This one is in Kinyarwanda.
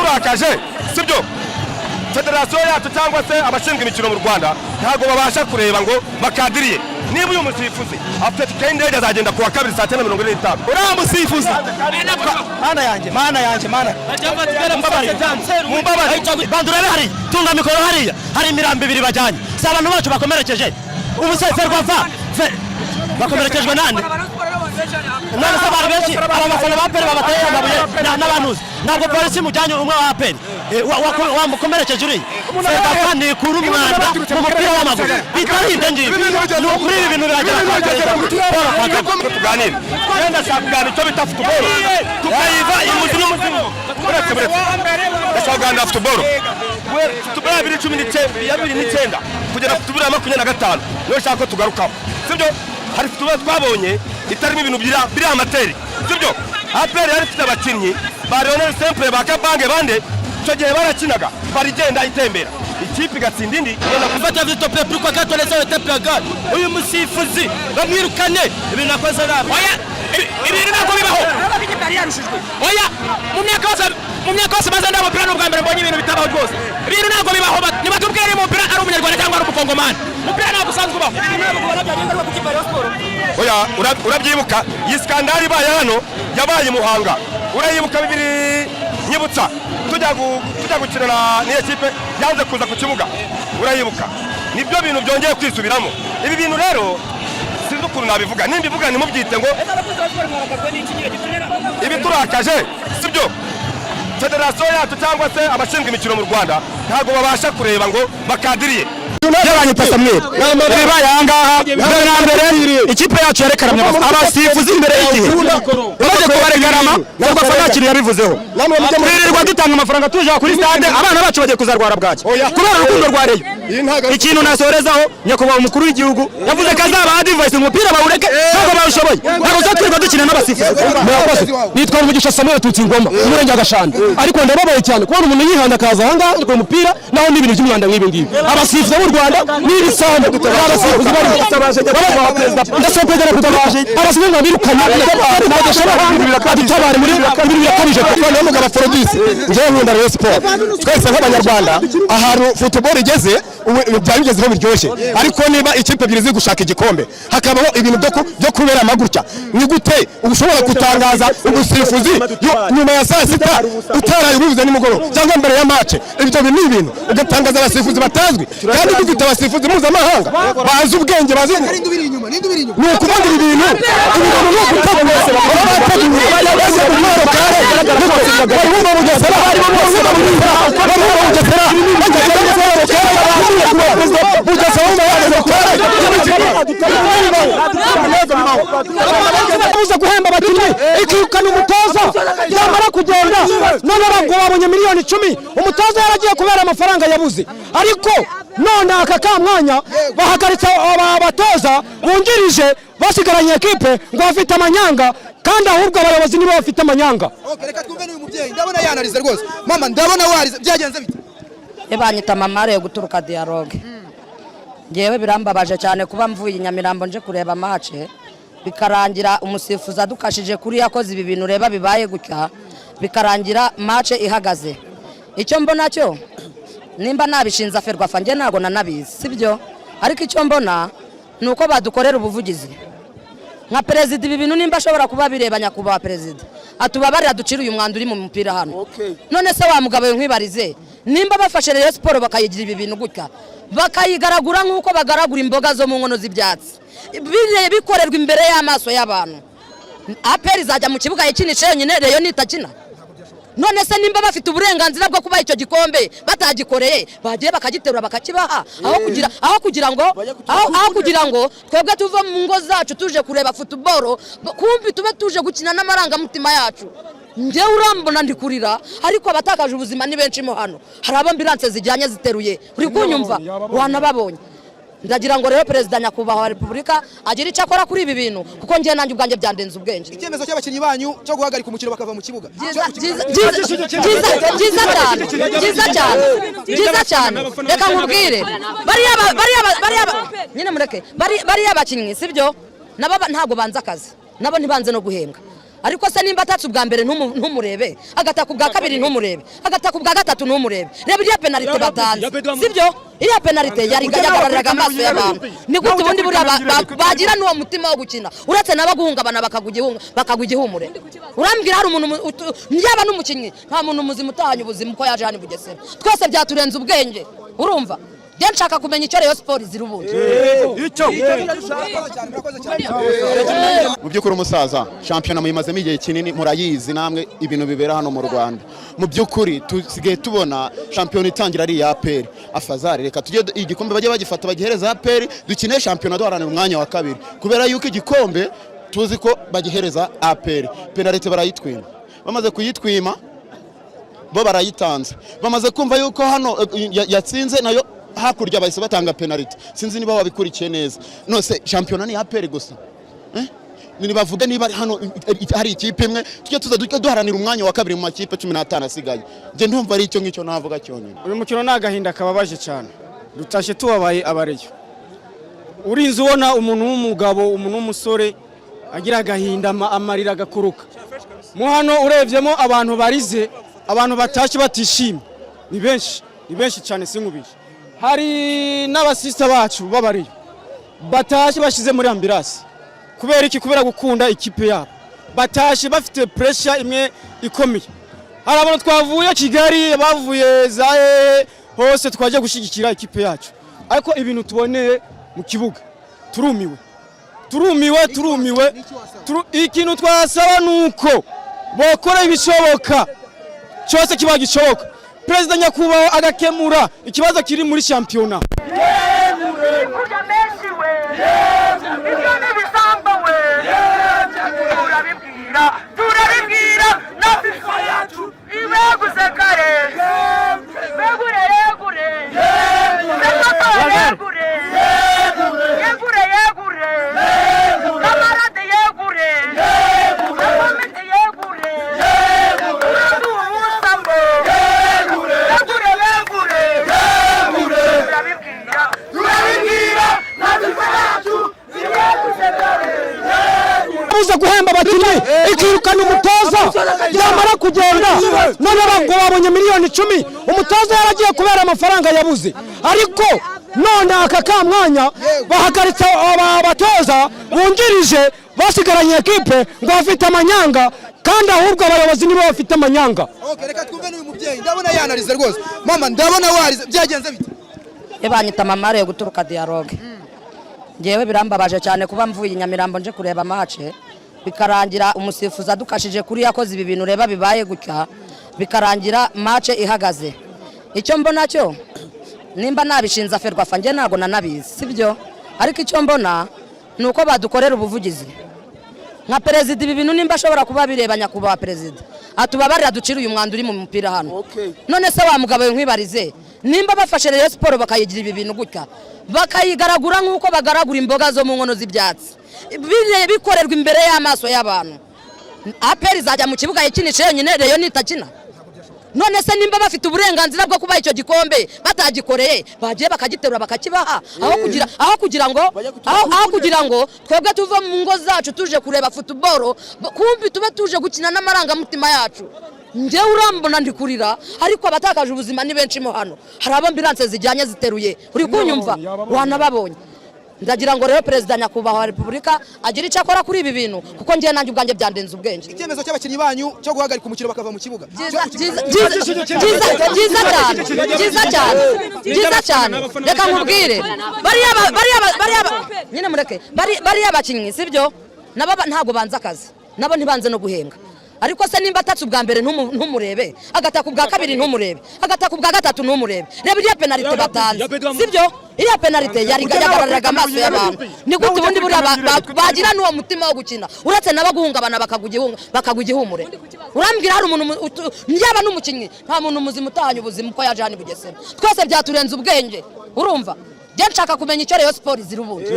igiturakaje sibyo federasiyo yacu cyangwa se abashinzwe imikino mu Rwanda ntago babasha kureba ngo bakadiriye niba uyu musifuzi afite indege azagenda kuwa kabiri saa 9:45 uriya musifuzi mana yanjye bandura hari tunga mikoro hariya hari imirambo ibiri bajyanye si abantu bacu bakomerekeje umuseferwafa bakomerekejwe nande none se abantu benshi abafana ba peri babateye amabuye n'abanuzi ntabwo polisi mujyanye umwe wa peri wamukomerekeje uri sedafa ni kuri umwanda mu mupira w'amaguru bitari ibyo ngibyo ni ukuri ibi bintu biragera tuganira yenda ashaka kuganira icyo bita futuboro tukayiva imuzi n'umuzimu ndashaka kuganira futuboro futuboro 2019 kugera futuboro 2025 niyo nshaka ko tugarukaho sibyo hari futuboro twabonye itarimo ibintu biri amateri sibyo aperi yari ifite abakinnyi ba Lionel Simple ba Kabange bande icyo gihe barakinaga barigenda itembera ikipe igatsinda indi yenda gufata vito pe pourquoi quand on les a été plagal uyu musifuzi bamwirukane ibintu nakoze nabi oya ibintu nako bibaho oya mu myaka yose maze ndabo plan ubwa mbere mbonye ibintu bitabaho rwose ibintu nako bibaho nibatubwire mu plan ari umunyarwanda cyangwa ari umukongomani mu plan nako usanzwe ubaho oya urabyibuka iyi skandali baye hano yabaye Muhanga urayibuka bibiri nyibutsa tujya gukina n'iyo kipe yanze kuza ku kibuga urayibuka nibyo bintu byongeye kwisubiramo ibi bintu rero sinzi ukuntu nabivuga nimbivuga nimubyite ngo ibi turakaje sibyo federasiyo yacu cyangwa se abashinzwe imikino mu Rwanda ntago babasha kureba ngo bakadiriye yabanyita Samuel bibaye ahangaha mbere ikipe yacu yarekaranye abasifuzi imbere y'igihe baje kubaregarama nubwo afana kiri yabivuzeho twirirwa dutanga amafaranga tuje kuri stade abana bacu bagiye kuzarwara bwaki kubera urukundo rwa Reyo ikintu nasorezaho nyakubahwa umukuru w'igihugu yavuze ko azaba advice umupira bawureke ntabwo bawushoboye ntabwo uzatwirirwa dukina n'abasifuzi nitwa Mugisha Samuel tutsi ngoma umurenge agashanda ariko ndababaye cyane kubona umuntu yihanda kaza ahangaha ku mupira naho n'ibintu by'umwanda nk'ibi ngibi abasifuzi b'u Rwanda n'ibisambo abasifuzi bari ndasopegera kutabaje abasifuzi babirukanye adutabare muri birakabije kuko nayo mugaba Afrodise ngewe nkunda Rayon Sport twese nk'abanyarwanda ahantu football igeze byari bigezeho biryoshye ariko niba ikipe ebyiri zigushaka igikombe hakabaho ibintu byo kubera amagurya ni gute ushobora gutangaza umusifuzi nyuma ya saa sita utaraye ubivuze nimugoroba cyangwa mbere ya match ibyo ni ibintu ugatangaza abasifuzi batazwi kandi dufite abasifuzi mpuzamahanga bazi ubwenge bazi ni ukuvanga ibintu no gutegura umwaro kare barimo Bugesera barimo bose barimo Bugesera uza guhemba abakinnyi ikirukana umutoza yamara kugenda none ngo babonye miliyoni 10 umutoza yaragiye kubera amafaranga yabuze ariko none aka kamwanya bahagaritse abatoza bungirije basigaranye ekipe ngo bafite amanyanga kandi ahubwo abayobozi nibo bafite amanyanga. Reka twumve n'uyu mubyeyi ndabona yanarize rwose mama ndabona warize byagenze bite banyita mama yo guturuka dialogue ngewe birambabaje cyane kuba mvuye Nyamirambo nje kureba match bikarangira umusifuzi adukashije kuri yakoze ibi bintu reba bibaye gutya bikarangira match ihagaze icyo mbona cyo nimba nabishinza Ferwafa nge nago nanabizi sibyo ariko icyo mbona nuko badukorera ubuvugizi nka president ibi bintu nimba ashobora kuba bireba nyakubahwa president atubabarira ducira uyu mwanda uri mu mupira hano none se wa mugabo nkwibarize nimba bafashe Rayon Sport bakayigira ibi bintu gutya bakayigaragura nkuko bagaragura imboga zo mu nkono z'ibyatsi bikorerwa imbere y'amaso y'abantu aperi zajya mu kibuga yikinisha yenyine Rayon nitakina none se nimba bafite uburenganzira bwo kuba icyo gikombe batagikoreye bagiye bakagiterura bakakibaha aho kugira ngo twebwe tuva mu ngo zacu tuje kureba football kumbi tube tuje gukina n'amaranga mutima yacu ngewe urambona ndikurira ariko abatakaje ubuzima ni benshi mo hano hari abambulance zijyanye ziteruye uri kunyumva wanababonye ndagira ngo rero president nyakubahwa wa Republika agira icyo akora kuri ibi bintu kuko ngiye nanjye ubwanjye byandenze ubwenge icyemezo cy'abakinnyi banyu cyo guhagarika umukino bakava mu kibuga byiza cyane reka nkubwire bariya nyine mureke bariya abakinnyi sibyo nabo ntago banze akazi nabo ntibanze no guhembwa ariko se nimba atatse ubwa mbere ntumurebe agataka ubwa kabiri ntumurebe agataka ubwa gatatu ntumurebe reba iriya penalite batanze sibyo iriya penalite yari yagarariraga amaso y'abantu ni gute ubundi buriya bagira n'uwo mutima wo gukina uretse n'abaguhungabana bakagwa igihumure urambwira hari umuntu yaba n'umukinnyi nta muntu muzima utahanye ubuzima uko yaje hano i Bugesera twese byaturenze ubwenge urumva njye nshaka kumenya icyo Rayon Sports ziri ubundi mu by'ukuri umusaza shampiyona muyimazemo igihe kinini murayizi namwe ibintu bibera hano mu Rwanda mu by'ukuri tusigaye tubona shampiyona itangira ari ya APR afazari reka tujye igikombe bajye bagifata bagihereza APR dukine shampiyona duharanira umwanya wa kabiri kubera yuko igikombe tuzi ko bagihereza APR penalty barayitwima bamaze kuyitwima bo barayitanze bamaze kumva yuko hano yatsinze nayo hakurya bahise batanga penalty sinzi niba wabikurikiye neza nose shampiyona ni APR gusa nibavuga niba hano hari ikipe imwe tujye tuza duharanira umwanya wa kabiri mu makipe 15 asigaye je ndumva ari icyo ngicyo navuga cyonyine uyu mukino nagahinda kababaje cyane dutashe tubabaye abareyo urinze ubona umuntu w'umugabo umuntu w'umusore agira agahinda amarira agakuruka mu hano urevyemo abantu barize abantu batashe batishimye ni benshi cyane sinkubije hari n'abasista bacu babariyo batashe bashize muri ambulance kubera iki kubera gukunda ikipe yabo batashe bafite pressure imwe ikomeye hari abantu twavuye Kigali bavuye za hose twaje gushigikira ikipe yacu ariko ibintu tuboneye mu kibuga turumiwe ikintu twasaba nuko bokora ibishoboka cyose kiba gishoboka Perezida nyakubahwa agakemura ikibazo kiri muri shampiyona turabibwira na FIFA yacu ibeguze kare yegure kamarade yegure komite yegure uza guhemba abakinnyi ikirukana umutoza yamara kugenda none babonye miliyoni 10 umutoza yaragiye kubera amafaranga yabuze ariko none aka kamwanya bahagaritse abatoza bungirije basigaranye ekipe ngo bafite amanyanga kandi ahubwo abayobozi nibo bafite amanyanga reka twumve n'uyu mubyeyi ndabona yanarize rwose mama ndabona warize byagenze bite banyita mamare yo guturuka dialogue ngewe birambabaje cyane kuba mvuye i Nyamirambo nje kureba match bikarangira umusifuzi adukashije kuri yakoze ibi bintu reba bibaye gutya bikarangira match ihagaze icyo mbona cyo nimba nabishinza Ferwafa nge nago nanabizi sibyo ariko icyo mbona nuko badukorera ubuvugizi nka perezida ibi bintu nimba ashobora kuba bireba nyakubahwa perezida atubabarira ducira uyu mwanda uri mu mupira hano none se wa mugabo nkwibarize nimba bafashe Rayon Sports bakayigira ibi bintu gutya bakayigaragura nk'uko bagaragura imboga zo mu nkono z'ibyatsi bikorerwa imbere y'amaso y'abantu APR izajya mu kibuga yikinishe yenyine Rayon nitakina none se nimba bafite uburenganzira bwo kuba icyo gikombe batagikoreye bagiye bakagiterura bakakibaha aho kugira ngo twebwe tuva mu ngo zacu tuje kureba football kumbi tube tuje gukina n'amarangamutima yacu ngewe urambona ndikurira ariko abatakaje ubuzima ni benshi mo hano hari ambulance zijyanye ziteruye uri kunyumva wanababonye ndagira ngo rero perezida nyakubahwa wa Repubulika agira icyo akora kuri ibi bintu kuko ngiye nanjye ubwanjye byandenze ubwenge icyemezo cy'abakinnyi banyu cyo guhagarika umukino bakava mu kibuga byiza cyane reka nkubwire nyine mureke bariya abakinnyi sibyo nabo ntabwo banze akazi nabo ntibanze no guhembwa ariko se nimba atatse ubwa mbere ntumurebe agataka ubwa kabiri ntumurebe agataka ubwa gatatu ntumurebe reba iriya penalite batanze sibyo iriya penalite yari yagarariraga amaso y'abantu ni gute ubundi buriya bagira n'uwo mutima wo gukina uretse n'abaguhungabana bakagwa igihumure urambwira hari umuntu yaba n'umukinnyi nta muntu muzima utahanye ubuzima uko yaje hano i Bugesera twese byaturenze ubwenge urumva njye nshaka kumenya icyo Rayon Sports ziri ubundi